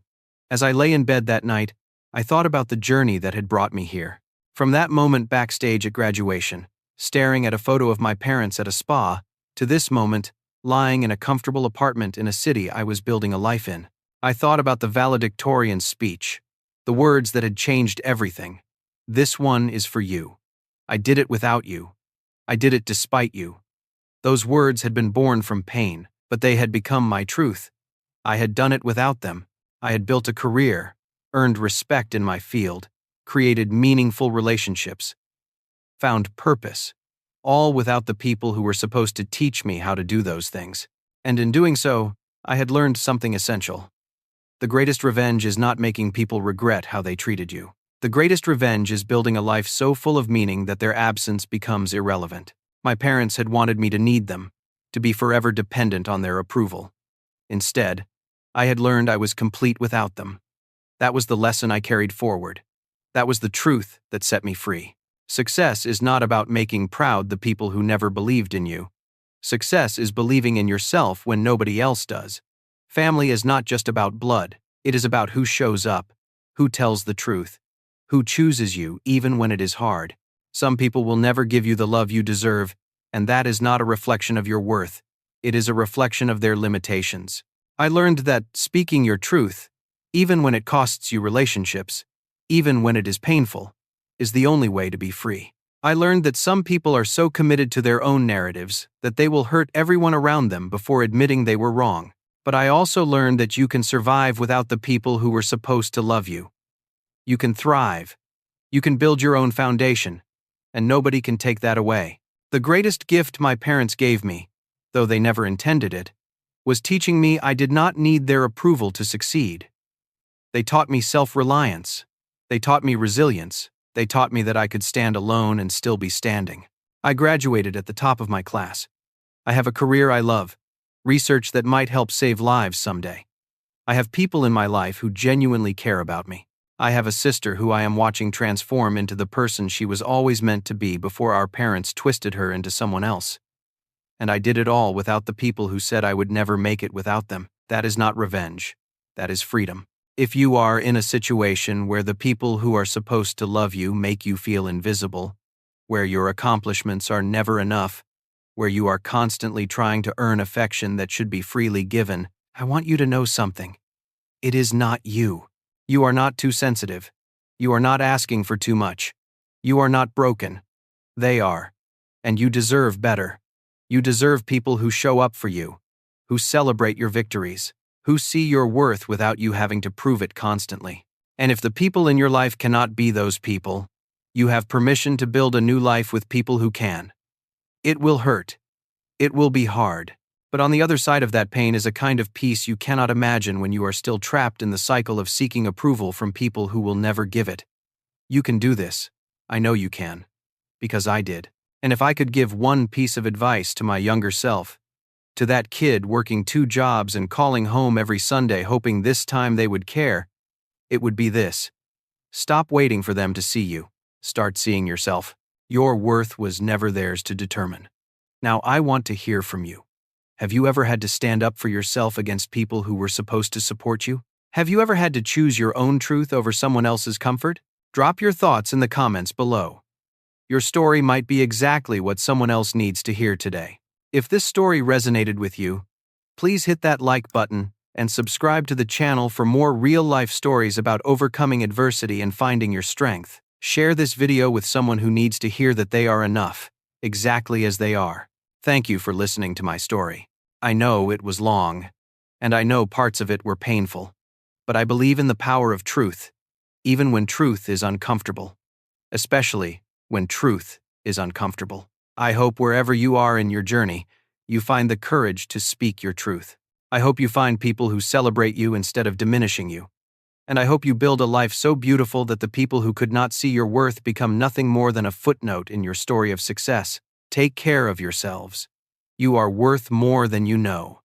As I lay in bed that night, I thought about the journey that had brought me here. From that moment backstage at graduation, staring at a photo of my parents at a spa, to this moment, lying in a comfortable apartment in a city I was building a life in. I thought about the valedictorian speech, the words that had changed everything. This one is for you. I did it without you. I did it despite you. Those words had been born from pain, but they had become my truth. I had done it without them. I had built a career, earned respect in my field, created meaningful relationships, found purpose, all without the people who were supposed to teach me how to do those things. And in doing so, I had learned something essential. The greatest revenge is not making people regret how they treated you. The greatest revenge is building a life so full of meaning that their absence becomes irrelevant. My parents had wanted me to need them, to be forever dependent on their approval. Instead, I had learned I was complete without them. That was the lesson I carried forward. That was the truth that set me free. Success is not about making proud the people who never believed in you. Success is believing in yourself when nobody else does. Family is not just about blood. It is about who shows up, who tells the truth, who chooses you even when it is hard. Some people will never give you the love you deserve, and that is not a reflection of your worth. It is a reflection of their limitations. I learned that speaking your truth, even when it costs you relationships, even when it is painful, is the only way to be free. I learned that some people are so committed to their own narratives that they will hurt everyone around them before admitting they were wrong. But I also learned that you can survive without the people who were supposed to love you. You can thrive. You can build your own foundation, and nobody can take that away. The greatest gift my parents gave me, though they never intended it, was teaching me I did not need their approval to succeed. They taught me self-reliance. They taught me resilience. They taught me that I could stand alone and still be standing. I graduated at the top of my class. I have a career I love, research that might help save lives someday. I have people in my life who genuinely care about me. I have a sister who I am watching transform into the person she was always meant to be before our parents twisted her into someone else. And I did it all without the people who said I would never make it without them. That is not revenge. That is freedom. If you are in a situation where the people who are supposed to love you make you feel invisible, where your accomplishments are never enough, where you are constantly trying to earn affection that should be freely given, I want you to know something. It is not you. You are not too sensitive. You are not asking for too much. You are not broken. They are. And you deserve better. You deserve people who show up for you, who celebrate your victories, who see your worth without you having to prove it constantly. And if the people in your life cannot be those people, you have permission to build a new life with people who can. It will hurt. It will be hard. But on the other side of that pain is a kind of peace you cannot imagine when you are still trapped in the cycle of seeking approval from people who will never give it. You can do this. I know you can. Because I did. And if I could give one piece of advice to my younger self, to that kid working 2 jobs and calling home every Sunday hoping this time they would care, it would be this. Stop waiting for them to see you. Start seeing yourself. Your worth was never theirs to determine. Now I want to hear from you. Have you ever had to stand up for yourself against people who were supposed to support you? Have you ever had to choose your own truth over someone else's comfort? Drop your thoughts in the comments below. Your story might be exactly what someone else needs to hear today. If this story resonated with you, please hit that like button and subscribe to the channel for more real-life stories about overcoming adversity and finding your strength. Share this video with someone who needs to hear that they are enough, exactly as they are. Thank you for listening to my story. I know it was long, And I know parts of it were painful. But I believe in the power of truth, even when truth is uncomfortable. Especially when truth is uncomfortable. I hope wherever you are in your journey, you find the courage to speak your truth. I hope you find people who celebrate you instead of diminishing you. And I hope you build a life so beautiful that the people who could not see your worth become nothing more than a footnote in your story of success. Take care of yourselves. You are worth more than you know.